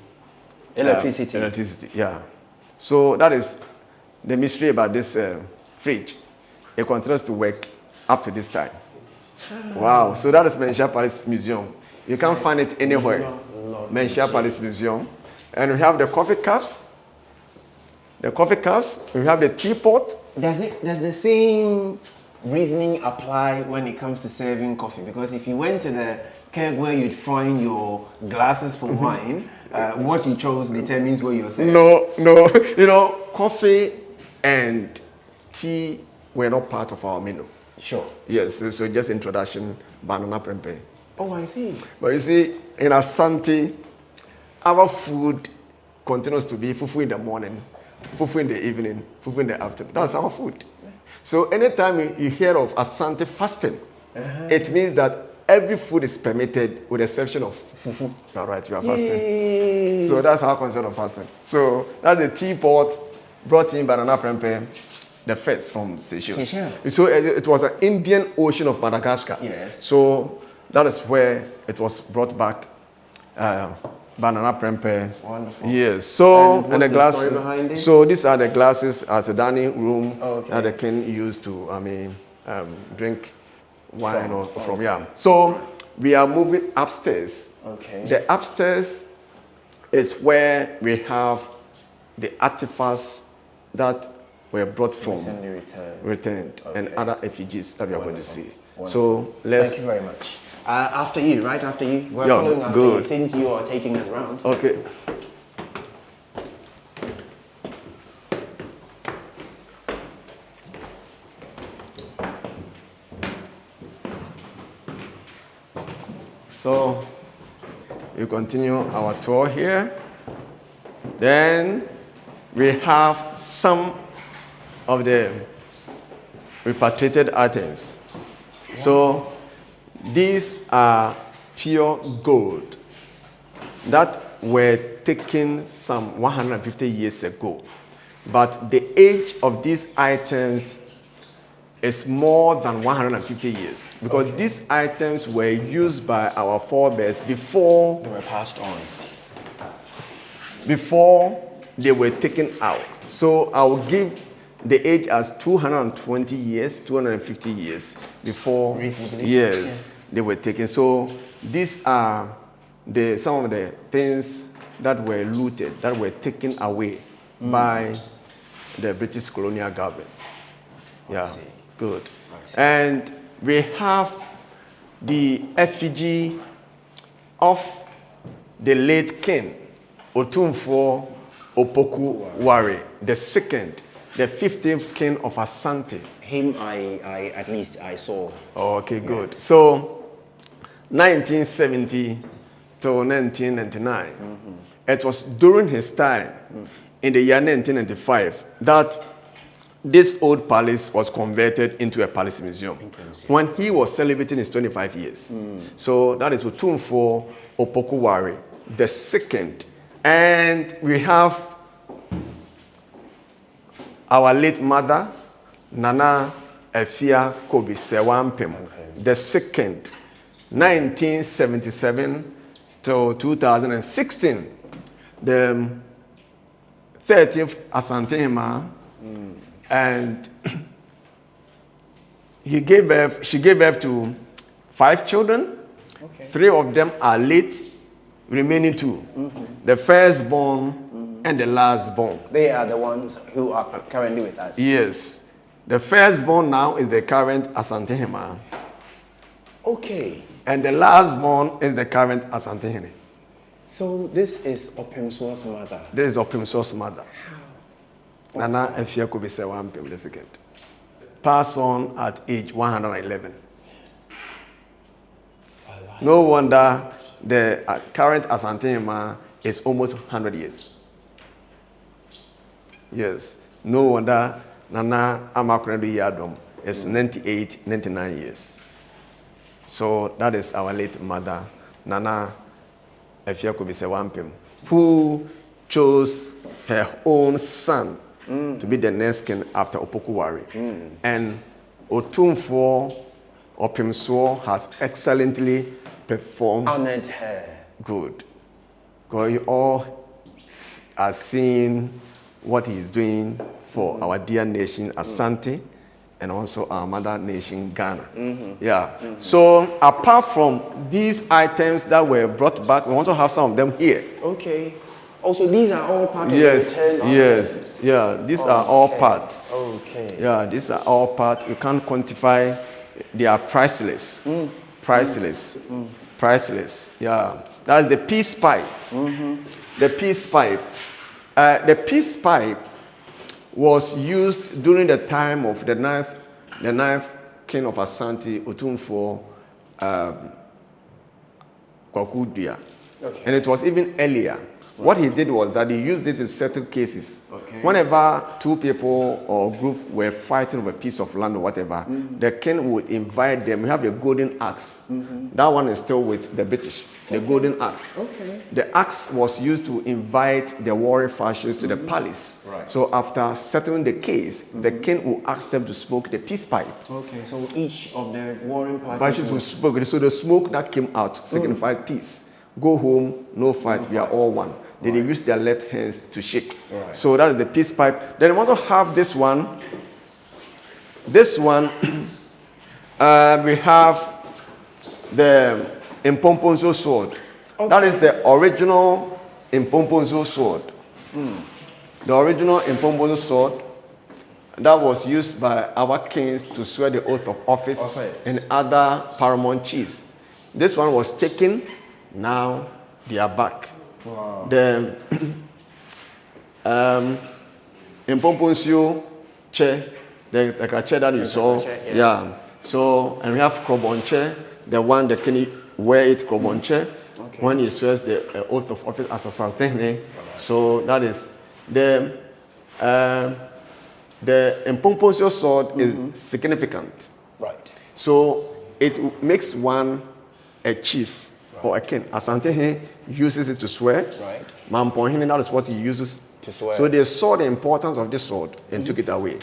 electricity. Electricity, yeah. So that is the mystery about this fridge. It continues to work up to this time. Wow. So that is Manhyia Palace Museum. You can't find it anywhere. Manhyia Palace Museum. And we have the coffee cups. The coffee cups. We have the teapot. Does the same reasoning apply when it comes to serving coffee? Because if you went to the keg where you'd find your glasses for wine, what you chose determines where you're serving. No. You know, coffee and tea were not part of our menu. Sure. Yes, so just introduction, banana prempe. Oh, I see. But you see, in Asante, our food continues to be fufu in the morning, fufu in the evening, fufu in the afternoon. That's our food. So anytime you hear of Asante fasting, it means that every food is permitted with the exception of fufu. All right, you are fasting. Yay. So that's our concept of fasting. So that's the teapot brought in banana prempe, the first from Seychelles. So it was an Indian Ocean of Madagascar. Yes. So that is where it was brought back. Banana prempe. Wonderful. Yes. So and the glasses. Behind it? So these are the glasses as a dining room okay, that the king used to, drink wine from. Yeah. So we are moving upstairs. Okay. The upstairs is where we have the artifacts that were brought from, returned, okay, and other effigies that we are going to see. Wonderful. So let's. Thank you very much. After you, right after you. We're Yeah, following after good. you, since you are taking us around. Okay. So we continue our tour here. Then we have some of the repatriated items. So these are pure gold that were taken some 150 years ago. But the age of these items is more than 150 years because these items were used by our forebears before they were passed on. Before they were taken out. So I will give the age as 220 years, 250 years before Reasonably. years they were taken. So these are some of the things that were looted, that were taken away by the British colonial government. Yeah, good. And we have the effigy of the late king, Otumfuo Opoku Ware, the second, the 15th king of Asante. Him, at least I saw. Okay, good. So, 1970 to 1999, it was during his time, in the year 1995, that this old palace was converted into a palace museum when he was celebrating his 25 years. So that is Otumfuo Opoku Ware, the second. And we have our late mother, Nana Efia Kobi Sewampem, the second, 1977 to 2016. The 30th Asante Hema, and she gave birth to 5 children. Okay. 3 of them are late, remaining 2. The firstborn and the lastborn. They are the ones who are currently with us. Yes. The firstborn now is the current Asante Hema. Okay. And the lastborn is the current Asante Hene. So this is Opimsuo's mother. This is Opimsuo's mother. Nana Efia Kobi Sewampem, the second. Passed on at age 111. No wonder the current Asante Hema is almost 100 years. Yes. No wonder Nana Amakredu Yadom is 98, 99 years. So that is our late mother, Nana Efia Kobi Sewampem, who chose her own son to be the next king after Opoku Ware. And Otumfuo Opimsuo has excellently performed. Honored her. Good. Because you all are seeing what he is doing for our dear nation, Asante, and also our mother nation, Ghana. Yeah. So apart from these items that were brought back, we also have some of them here. Okay. Also, these are all part of Yes, the return yes, items. yeah. These are all parts. Okay. Yeah, these are all parts. We can't quantify. They are priceless. Priceless. Priceless. Yeah. That's the peace pipe. The peace pipe. The peace pipe was used during the time of the ninth king of Asante, Otumfuo Kwakudia. Okay. And it was even earlier. What he did was that he used it to settle cases. Okay. Whenever 2 people or group were fighting over a piece of land or whatever, the king would invite them. We have the golden axe. That one is still with the British. The golden axe. Okay. The axe was used to invite the warring factions to the palace. Right. So after settling the case, the king will ask them to smoke the peace pipe. Okay, so each of the warring Parties will smoke. So the smoke that came out signified peace. Go home, no fight, we are all one. They use their left hands to shake. Right. So that is the peace pipe. Then we also have this one. This one, we have the Impomponzo sword. Okay. That is the original Impomponzo sword. The original Impomponzo sword that was used by our kings to swear the oath of office and other paramount chiefs. This one was taken, now they are back. Wow. The Impomponcio chair, the chair that you saw. Yes. Yeah. So, and we have Krobonche, the one that can wear it, Krobonche, when he swears the oath of office as a sultan. So that is the Impomponcio sword is significant. Right. So it makes one a chief. Or a king. Asante uses it to swear. Right. Mamponhene, that is what he uses to swear. So they saw the importance of this sword and took it away.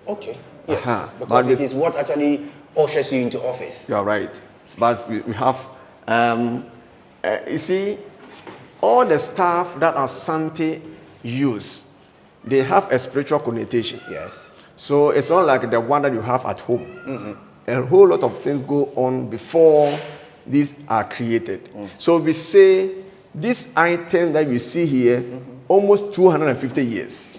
Okay. Yes. Because it is what actually ushers you into office. You are right. But we have, you see, all the stuff that Asante use, they have a spiritual connotation. Yes. So it's not like the one that you have at home. A whole lot of things go on before these are created. So we say this item that you see here, almost 250 years.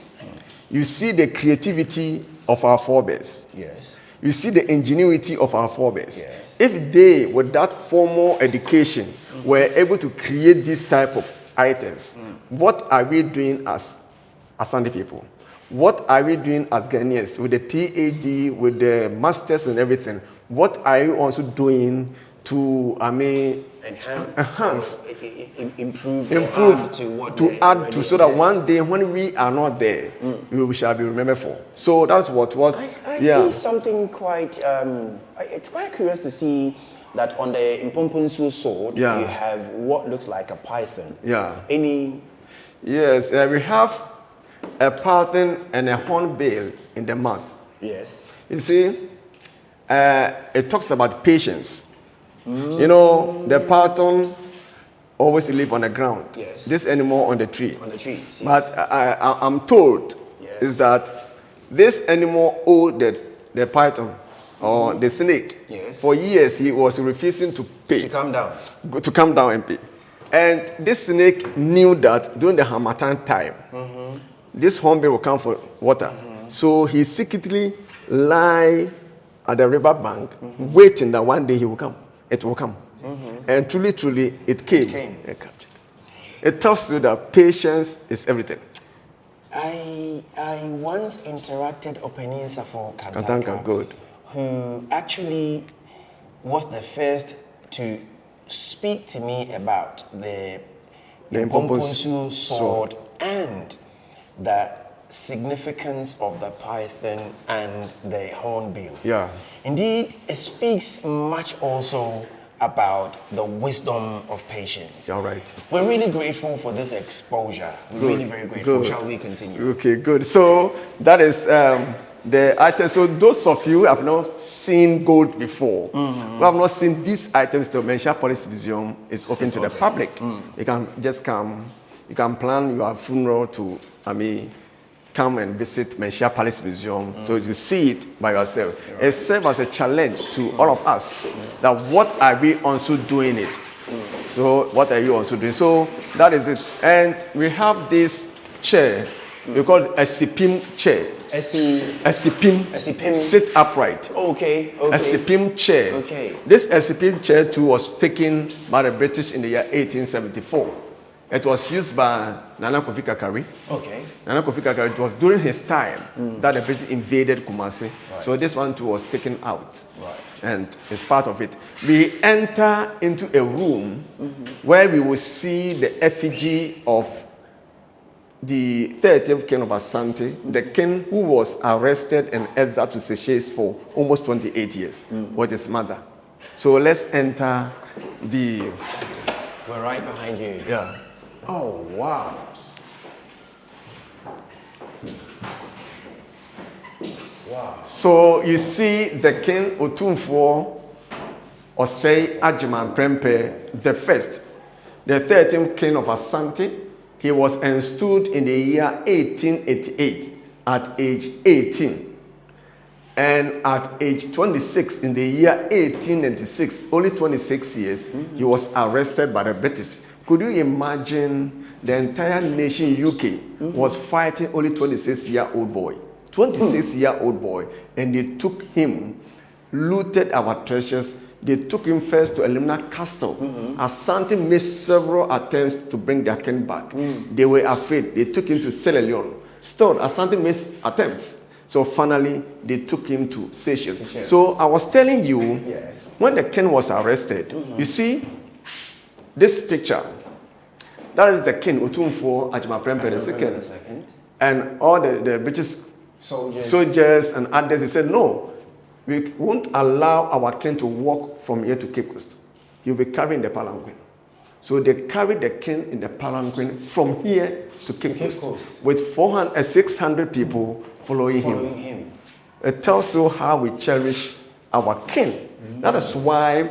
You see the creativity of our forebears. Yes. You see the ingenuity of our forebears. Yes. If they, with that formal education, were able to create this type of items, what are we doing as Asante people? What are we doing as Ghanaians with the PhD, with the masters and everything? What are you also doing to, enhance, improve, to add to, so that one day when we are not there, we shall be remembered for. So that's what was. I see something quite. It's quite curious to see that on the Impomponsu sword, you have what looks like a python. Yeah. Any? Yes, we have a python and a hornbill in the mouth. Yes. You see, it talks about patience. You know, the python always live on the ground. Yes. This animal on the tree. On the tree. Yes. But I'm told is that this animal owed the python or the snake. Yes. For years he was refusing to pay. To come down. To come down and pay. And this snake knew that during the Harmattan time, this hornbill will come for water. So he secretly lie at the river bank, waiting that one day he will come. It will come. And truly, it came. It tells you that patience is everything. I once interacted Opening for Katanka, good. Who actually was the first to speak to me about the Impomponsu sword and the significance of the python and the hornbill. Yeah. Indeed, it speaks much also about the wisdom of patience. All right. We're really grateful for this exposure. We're really very grateful. Shall we continue? Okay, good. So that is the item. So those of you who have not seen gold before, who have not seen these items, the Manhyia Police Museum is open to the public. You can just come. You can plan your funeral to, come and visit Manhyia Palace Museum so you see it by yourself. It serves as a challenge to all of us that what are we also doing it? So what are you also doing? So that is it. And we have this chair, we call it a sipim chair. A sipim. Sit upright. Okay. A sipim chair. Okay. This sipim chair too was taken by the British in the year 1874. It was used by Nana Kofi Kakari. Okay. Nana Kofi Kakari, it was during his time that the British invaded Kumasi. Right. So this one too was taken out. Right. And it's part of it. We enter into a room where we will see the effigy of the 30th king of Asante, the king who was arrested and exiled to Seychelles for almost 28 years with his mother. So let's enter the... We're right behind you. Yeah. Oh, wow. Wow. So you see the king Otumfuo Osei Ajiman Prempe the first, the 13th king of Asante. He was installed in the year 1888 at age 18. And at age 26 in the year 1896, only 26 years, he was arrested by the British. Could you imagine the entire nation UK was fighting only 26-year-old boy? 26-year-old boy. And they took him, looted our treasures. They took him first to Elimina Castle. Asante made several attempts to bring their king back. They were afraid. They took him to Sierra Leone. Still, Asante made attempts. So finally, they took him to Seychelles. So I was telling you, when the king was arrested, you see, this picture, that is the king, Otumfuo Ajimaprempe II. And all the British soldiers and others, they said, no, we won't allow our king to walk from here to Cape Coast. He'll be carrying the palanquin. So they carried the king in the palanquin from here to Cape Coast with 600 people following him. It tells you how we cherish our king. That is why,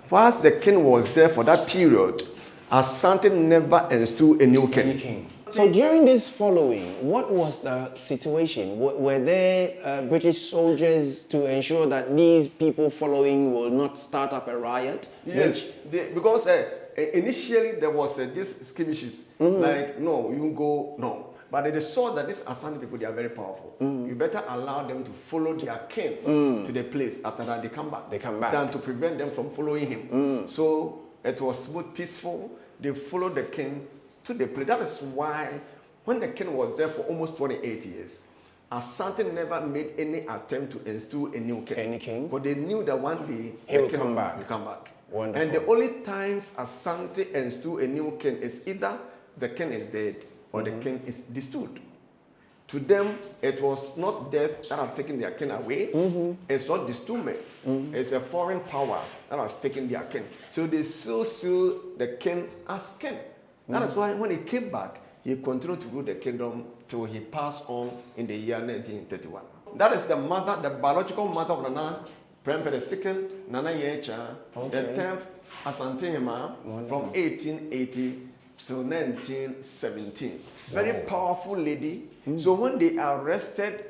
whilst the king was there for that period, Asante never installed a new king. So during this following, what was the situation? Were there British soldiers to ensure that these people following will not start up a riot? Yes, because initially there was this skirmishes, like, no, you go, no. But they saw that these Asante people, they are very powerful. You better allow them to follow their king to the place. After that, they come back. Than to prevent them from following him. So it was smooth, peaceful. They followed the king to the place. That is why when the king was there for almost 28 years, Asante never made any attempt to install a new king. Any king? But they knew that one day he will come back. Wonderful. And the only times Asante install a new king is either the king is dead or the king is destood. To them, it was not death that have taken their king away. It's not destillment. It's a foreign power that has taken their king. So they still the king as king. That is why when he came back, he continued to rule the kingdom till he passed on in the year 1931. That is the mother, the biological mother of Nana Prempeh II, Nana Yecha, the 10th Asante Hema from 1880 to 1917. Very powerful lady. So when they arrested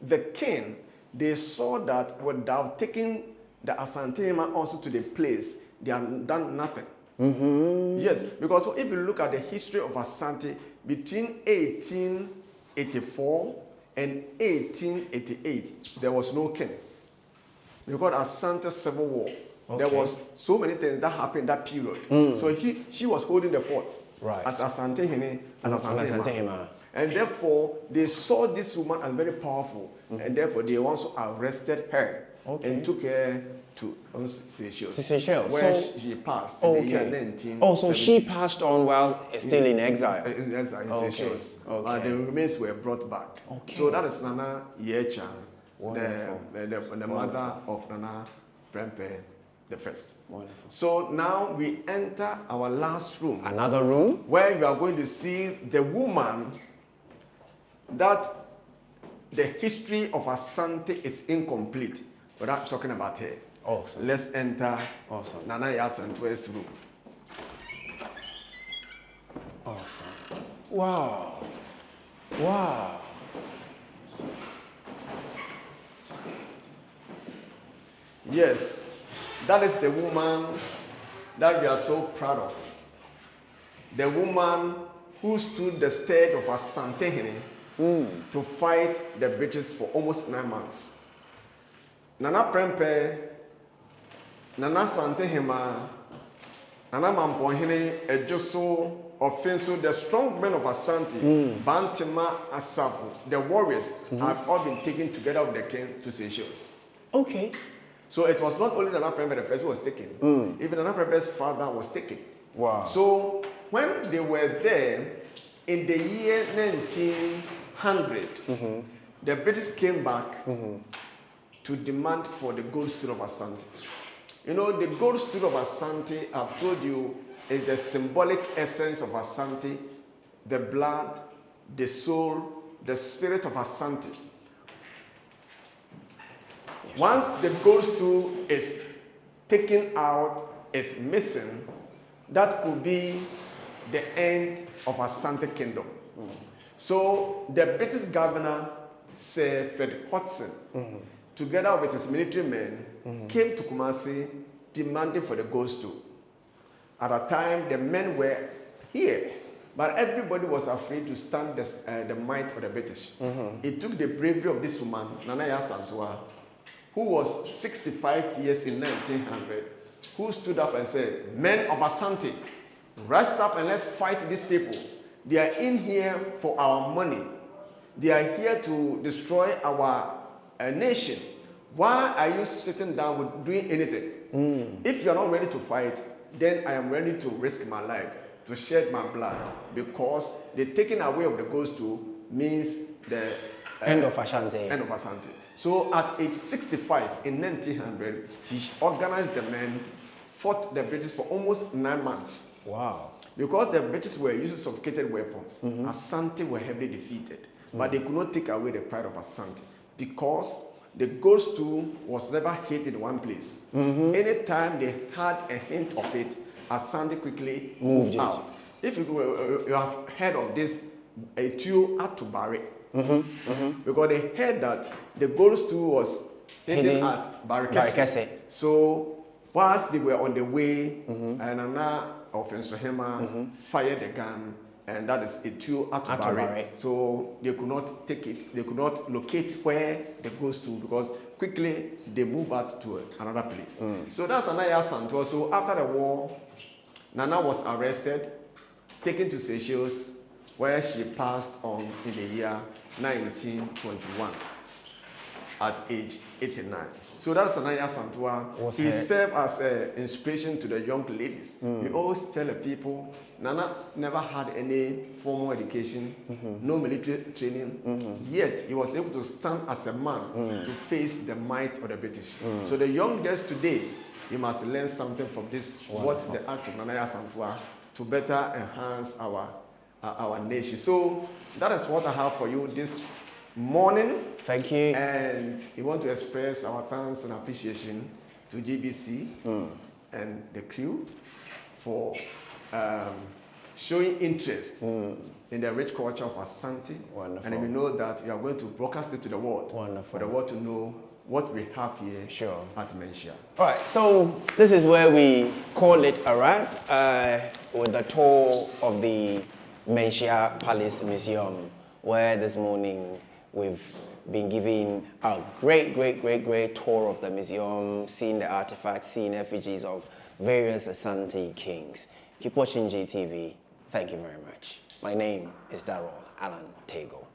the king, they saw that without taking the Asante Hema also to the place, they had done nothing. Yes, because if you look at the history of Asante, between 1884 and 1888, there was no king. Because Asante Civil War, there was so many things that happened in that period. So she was holding the fort as Asante Hene, as Asante Hema. And therefore, they saw this woman as very powerful, and therefore they also arrested her and took her to Seychelles, where she passed in the year 1970. Oh, so she passed on while still in exile? In exile in Seychelles. The remains were brought back. So that is Nana Yecha, the mother of Nana Prempeh the first. So now we enter our last room. Another room? Where you are going to see the woman that the history of Asante is incomplete without talking about her. Awesome. Let's enter Nana Yasantue's room. Awesome. Wow. Wow. Yes, that is the woman that we are so proud of. The woman who stood the stead of Asante Hene to fight the British for almost 9 months. Nana Prempeh, Nana Asante Hema, Nana Mampohene, Ejoso, Offenso, the strong men of Asante, Bantima, Asafu, the warriors had all been taken together with the king to Seychelles. Okay. So it was not only Nana Prempeh the first who was taken, even Nana Prempeh's father was taken. Wow. So when they were there, in the year 1900, the British came back to demand for the gold stool of Asante. You know, the gold stool of Asante, I've told you, is the symbolic essence of Asante, the blood, the soul, the spirit of Asante. Once the gold stool is taken out, is missing, that could be the end of Asante Kingdom. So the British governor, Sir Fred Hudson, together with his military men, came to Kumasi demanding for the gold stool. At a time, the men were here, but everybody was afraid to stand the might of the British. It took the bravery of this woman, Nana Yasantua, who was 65 years in 1900, who stood up and said, "Men of Asante, rise up and let's fight these people. They are in here for our money. They are here to destroy our nation. Why are you sitting down with doing anything? If you are not ready to fight, then I am ready to risk my life, to shed my blood, because the taking away of the gold stool means the end of Asante. End of Asante. So at age 65 in 1900, he organized the men, fought the British for almost 9 months. Wow. Because the British were using sophisticated weapons, Asante were heavily defeated. But they could not take away the pride of Asante, because the gold stool was never hid in one place. Anytime they had a hint of it, Asante quickly moved out. If you have heard of this Etuo Atubare. Because they heard that the Golden Stool was hidden at Barikese. So whilst they were on the way, and Nana of Nsohema fired the gun, and that is Etuo Atubare. So they could not take it, they could not locate where the Golden Stool, because quickly they moved out to another place. So that's Manhyia Asante. So after the war, Nana was arrested, taken to Seychelles, where she passed on in the year 1921 at age 89. So that's Manhyia Asante. He served as an inspiration to the young ladies. We always tell the people, Nana never had any formal education, no military training, yet he was able to stand as a man to face the might of the British. So the young girls today, you must learn something from this, what the act of Manhyia Asante to better enhance our nation. So that is what I have for you this morning. Thank you. And we want to express our thanks and appreciation to GBC and the crew for showing interest in the rich culture of Asante. Wonderful. And we know that we are going to broadcast it to the world. Wonderful. For the world to know what we have here at Manhyia. All right, so this is where we call it a wrap with the tour of the Manhyia Palace Museum, where this morning we've been giving a great tour of the museum, seeing the artifacts, seeing effigies of various Asante kings. Keep watching GTV. Thank you very much. My name is Darrell Alan Tego.